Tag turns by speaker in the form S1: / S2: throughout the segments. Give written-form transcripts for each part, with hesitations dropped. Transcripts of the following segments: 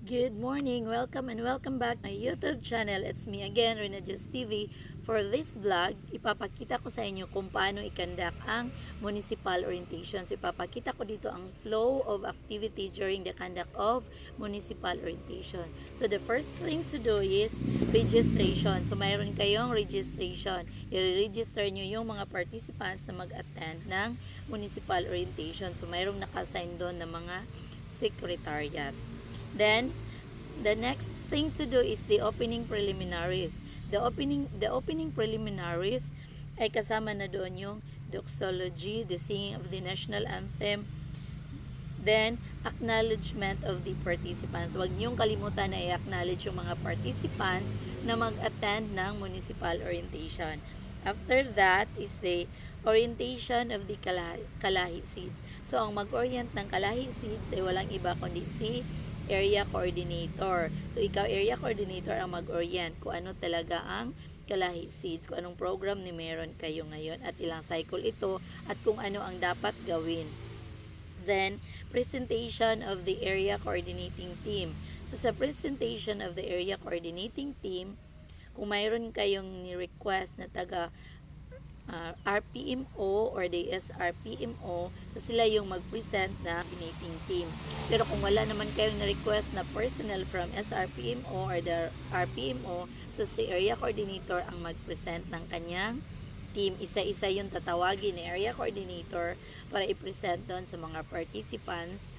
S1: Good morning, welcome and welcome back to my YouTube channel. It's me again, Rina Just TV. For this vlog, ipapakita ko sa inyo kung paano ikandak ang municipal orientation. So ipapakita ko dito ang flow of activity during the conduct of municipal orientation. So the first thing to do is registration. So mayroon kayong registration. I-register nyo yung mga participants na mag-attend ng municipal orientation. So mayroong naka-assign doon na mga secretariat. Then, the next thing to do is the opening preliminaries. The opening preliminaries ay kasama na doon yung doxology, the singing of the national anthem, then acknowledgement of the participants. Huwag niyong kalimutan na i-acknowledge yung mga participants na mag-attend ng municipal orientation. After that is the orientation of the Kalahi Seeds. So, ang mag-orient ng Kalahi Seeds ay walang iba kundi si area coordinator. So, ikaw area coordinator ang mag-orient kung ano talaga ang Kalahi Seeds, kung anong program ni meron kayo ngayon at ilang cycle ito at kung ano ang dapat gawin. Then, presentation of the area coordinating team. So, sa presentation of the area coordinating team, kung mayroon kayong ni-request na taga RPMO or the SRPMO, so sila yung mag-present na coordinating team. Pero kung wala naman kayong na-request na personnel from SRPMO or the RPMO, so si area coordinator ang mag-present ng kanyang team. Isa-isa yung tatawagin ni area coordinator para i-present doon sa mga participants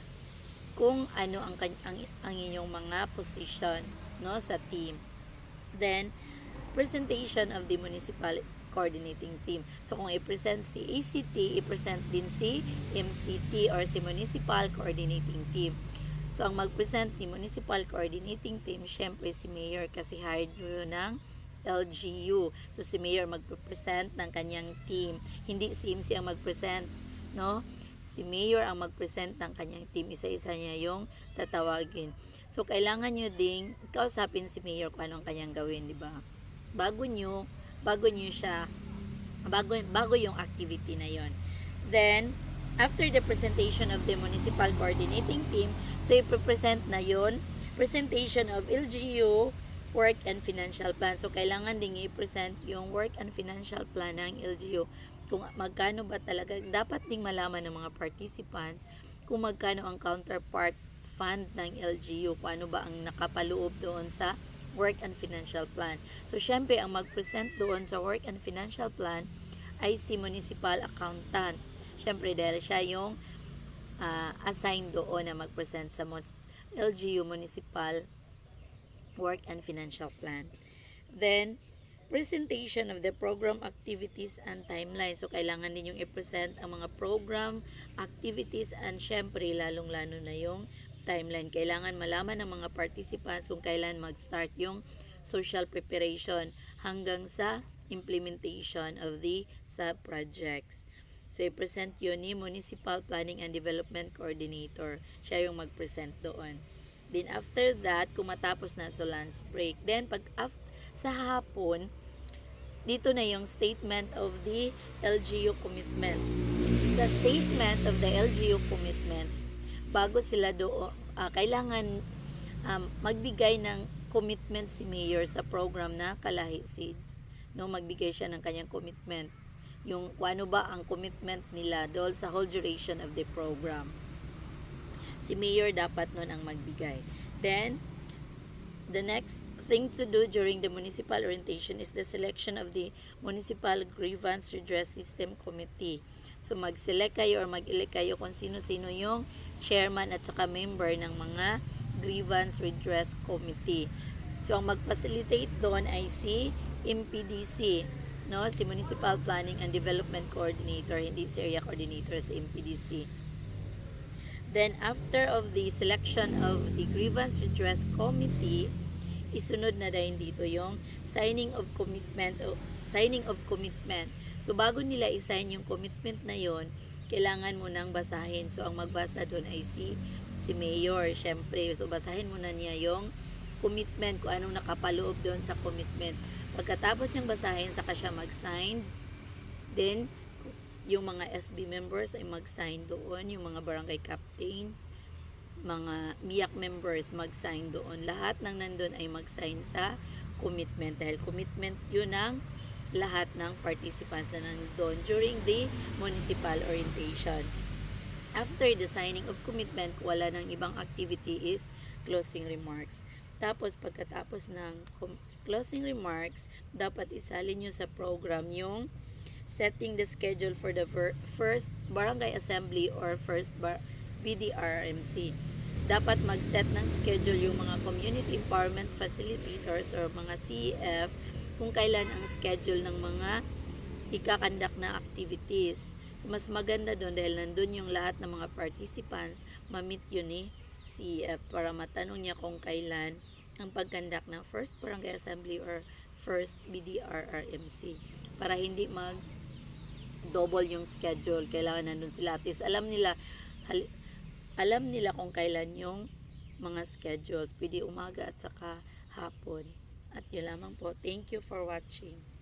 S1: kung ano ang inyong mga position, no, sa team. Then, presentation of the municipal coordinating team. So, kung i-present si ACT, i-present din si MCT or si Municipal Coordinating Team. So, ang mag-present ni Municipal Coordinating Team, syempre si Mayor kasi hired yun ng LGU. So, si Mayor mag-present ng kanyang team. Hindi si MC ang mag-present, no? Si Mayor ang mag-present ng kanyang team. Isa-isa niya yung tatawagin. So, kailangan nyo ding kausapin si Mayor kung anong kanyang gawin, di ba? Bago yung activity na yon. Then, after the presentation of the municipal coordinating team, so i-present na yon, presentation of LGU work and financial plan. So, kailangan ding i-present yung work and financial plan ng LGU. Kung magkano ba talaga, dapat ding malaman ng mga participants kung magkano ang counterpart fund ng LGU, paano ba ang nakapaloob doon sa work and financial plan. So, syempre, ang mag-present doon sa work and financial plan ay si municipal accountant. Syempre, dahil siya yung assigned doon na mag-present sa LGU municipal work and financial plan. Then, presentation of the program activities and timeline. So, kailangan din yung i-present ang mga program, activities, and syempre, lalong-lalo na yung timeline. Kailangan malaman ng mga participants kung kailan mag-start yung social preparation hanggang sa implementation of the sub-projects. So, i-present yun ni Municipal Planning and Development Coordinator. Siya yung mag-present doon. Then, after that, kung matapos na so lunch break. Then, sa hapon, dito na yung statement of the LGU commitment. Sa statement of the LGU commitment, bago sila kailangan magbigay ng commitment si Mayor sa program na Kalahi Seeds. No, magbigay siya ng kanyang commitment. Yung ano ba ang commitment nila doon sa whole duration of the program. Si Mayor dapat nun ang magbigay. Then, the next thing to do during the municipal orientation is the selection of the Municipal Grievance Redress System Committee. So, mag-select kayo or mag-elect kayo kung sino-sino yung chairman at saka member ng mga Grievance Redress Committee. So, ang mag-facilitate doon ay si MPDC, no? Si Municipal Planning and Development Coordinator, hindi si Area Coordinator, si MPDC. Then, after of the selection of the Grievance Redress Committee, isunod na din dito yung signing of commitment. So, bago nila i-sign yung commitment na yon, kailangan mo nang basahin. So, ang magbasa doon ay si Mayor, syempre. So, basahin mo na niya yung commitment, kung anong nakapaloob doon sa commitment. Pagkatapos niyang basahin, saka siya mag-sign. Then, yung mga SB members ay mag-sign doon, yung mga barangay captains, mga MIAC members mag-sign doon. Lahat ng nandun ay mag-sign sa commitment dahil commitment yun ng lahat ng participants na nandun during the municipal orientation. After the signing of commitment, wala ng ibang activity is closing remarks. Tapos pagkatapos ng closing remarks, dapat isalin nyo sa program yung setting the schedule for the first barangay assembly or first BDRMC. Dapat mag-set ng schedule yung mga community empowerment facilitators or mga CEF kung kailan ang schedule ng mga ikakandak na activities. So, mas maganda doon dahil nandun yung lahat ng mga participants, ma-meet yun ni CEF para matanong niya kung kailan ang pagkandak ng first barangay assembly or first BDRRMC para hindi double yung schedule. Kailangan nandun sila. At least alam nila kung kailan yung mga schedules. Pwede umaga at saka hapon. At yun lamang po. Thank you for watching.